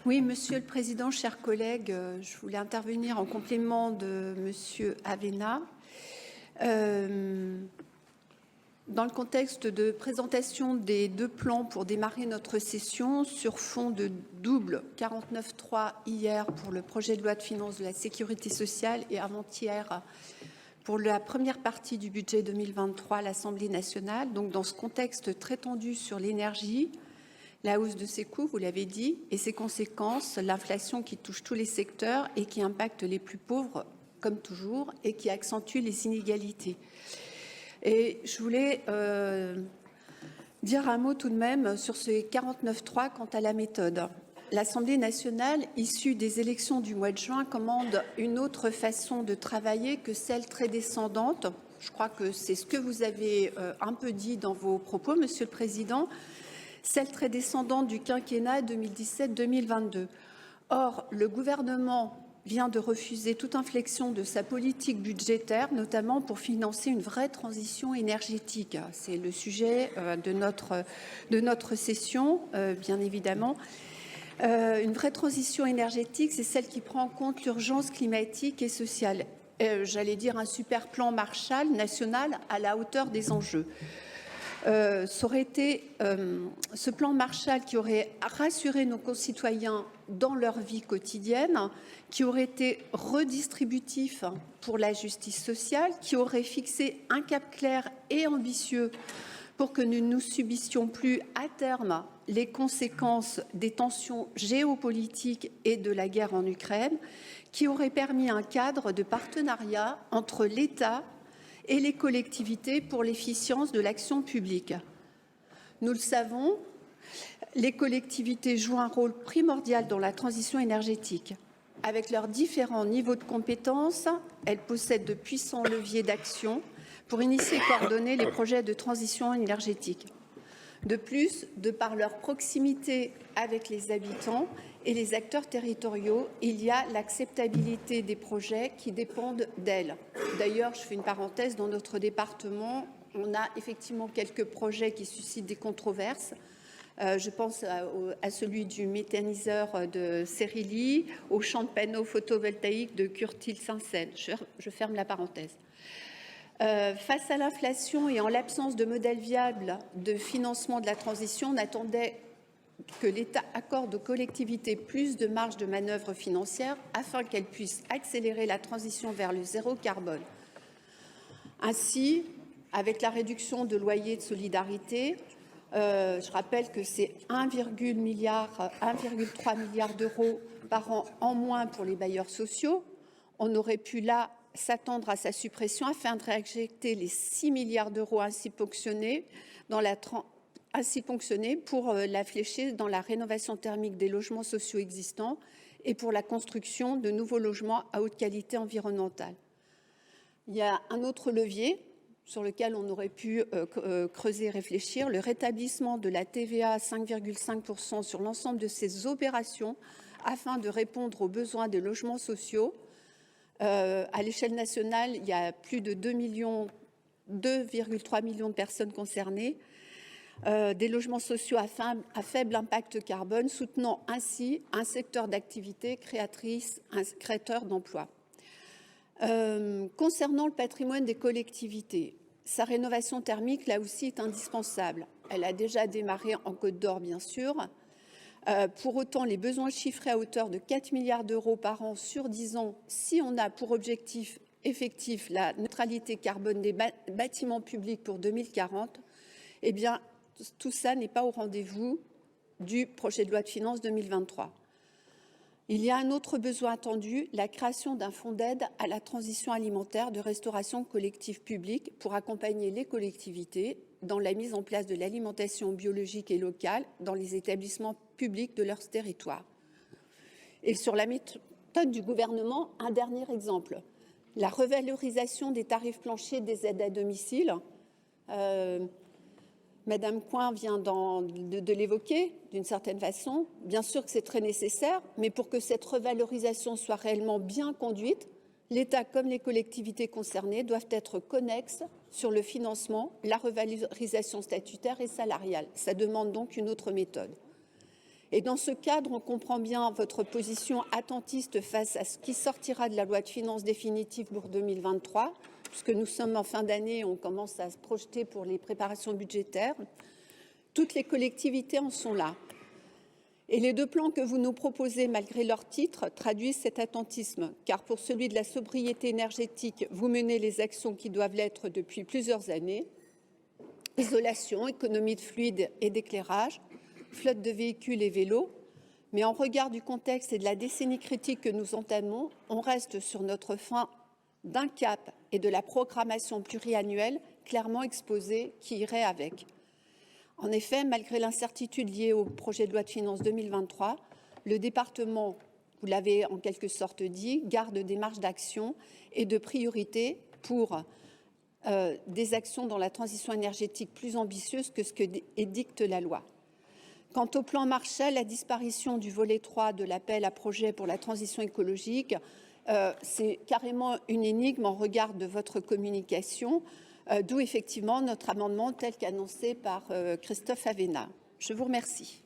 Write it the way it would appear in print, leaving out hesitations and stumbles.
Oui, Monsieur le Président, chers collègues, je voulais intervenir en complément de Monsieur Avena. Dans le contexte de présentation des deux plans pour démarrer notre session sur fond de double 49.3 hier pour le projet de loi de finances de la sécurité sociale et avant-hier pour la première partie du budget 2023 à l'Assemblée nationale. Donc dans ce contexte très tendu sur l'énergie, la hausse de ses coûts, vous l'avez dit, et ses conséquences, l'inflation qui touche tous les secteurs et qui impacte les plus pauvres, comme toujours, et qui accentue les inégalités. Et je voulais dire un mot tout de même sur ce 49.3 quant à la méthode. L'Assemblée nationale, issue des élections du mois de juin, commande une autre façon de travailler que celle très descendante. Je crois que c'est ce que vous avez un peu dit dans vos propos, Monsieur le Président. Celle très descendante du quinquennat 2017-2022. Or, le gouvernement vient de refuser toute inflexion de sa politique budgétaire, notamment pour financer une vraie transition énergétique. C'est le sujet de notre session, bien évidemment. Une vraie transition énergétique, c'est celle qui prend en compte l'urgence climatique et sociale. J'allais dire un super plan Marshall national à la hauteur des enjeux. Ça aurait été ce plan Marshall qui aurait rassuré nos concitoyens dans leur vie quotidienne, qui aurait été redistributif pour la justice sociale, qui aurait fixé un cap clair et ambitieux pour que nous ne subissions plus à terme les conséquences des tensions géopolitiques et de la guerre en Ukraine, qui aurait permis un cadre de partenariat entre l'État et les collectivités pour l'efficience de l'action publique. Nous le savons, les collectivités jouent un rôle primordial dans la transition énergétique. Avec leurs différents niveaux de compétences, elles possèdent de puissants leviers d'action pour initier et coordonner les projets de transition énergétique. De plus, de par leur proximité avec les habitants et les acteurs territoriaux, il y a l'acceptabilité des projets qui dépendent d'elles. D'ailleurs, je fais une parenthèse, dans notre département, on a effectivement quelques projets qui suscitent des controverses. Je pense à celui du méthaniseur de Cérilly, au champ de panneaux photovoltaïques de Curtil-Saint-Seine. Je ferme la parenthèse. Face à l'inflation et en l'absence de modèle viable de financement de la transition, on attendait que l'État accorde aux collectivités plus de marge de manœuvre financière afin qu'elles puissent accélérer la transition vers le zéro carbone. Ainsi, avec la réduction de loyer de solidarité, je rappelle que c'est 1,3 milliard d'euros par an en moins pour les bailleurs sociaux. On aurait pu là s'attendre à sa suppression afin de réinjecter les 6 milliards d'euros ainsi ponctionnés pour la flécher dans la rénovation thermique des logements sociaux existants et pour la construction de nouveaux logements à haute qualité environnementale. Il y a un autre levier sur lequel on aurait pu creuser et réfléchir, le rétablissement de la TVA à 5,5% sur l'ensemble de ces opérations afin de répondre aux besoins des logements sociaux. À l'échelle nationale, il y a plus de 2,3 millions de personnes concernées, des logements sociaux à faible impact carbone, soutenant ainsi un secteur d'activité créateur d'emplois. Concernant le patrimoine des collectivités, sa rénovation thermique, là aussi, est indispensable. Elle a déjà démarré en Côte d'Or, bien sûr. Pour autant, les besoins chiffrés à hauteur de 4 milliards d'euros par an sur 10 ans, si on a pour objectif effectif la neutralité carbone des bâtiments publics pour 2040, eh bien, tout ça n'est pas au rendez-vous du projet de loi de finances 2023. Il y a un autre besoin attendu, la création d'un fonds d'aide à la transition alimentaire de restauration collective publique pour accompagner les collectivités dans la mise en place de l'alimentation biologique et locale dans les établissements publics de leur territoire. Et sur la méthode du gouvernement, un dernier exemple, la revalorisation des tarifs planchers des aides à domicile. Madame Coin vient de l'évoquer d'une certaine façon. Bien sûr que c'est très nécessaire, mais pour que cette revalorisation soit réellement bien conduite, l'État comme les collectivités concernées doivent être connexes sur le financement, la revalorisation statutaire et salariale. Ça demande donc une autre méthode. Et dans ce cadre, on comprend bien votre position attentiste face à ce qui sortira de la loi de finances définitive pour 2023, puisque nous sommes en fin d'année, on commence à se projeter pour les préparations budgétaires. Toutes les collectivités en sont là. Et les deux plans que vous nous proposez, malgré leur titre, traduisent cet attentisme, car pour celui de la sobriété énergétique, vous menez les actions qui doivent l'être depuis plusieurs années. Isolation, économie de fluide et d'éclairage, flotte de véhicules et vélos. Mais en regard du contexte et de la décennie critique que nous entamons, on reste sur notre fin d'un cap et de la programmation pluriannuelle clairement exposée qui irait avec. En effet, malgré l'incertitude liée au projet de loi de finances 2023, le département, vous l'avez en quelque sorte dit, garde des marges d'action et de priorité pour des actions dans la transition énergétique plus ambitieuses que ce que édicte la loi. Quant au plan Marshall, la disparition du volet 3 de l'appel à projet pour la transition écologique, c'est carrément une énigme en regard de votre communication, d'où effectivement notre amendement tel qu'annoncé par Christophe Avena. Je vous remercie.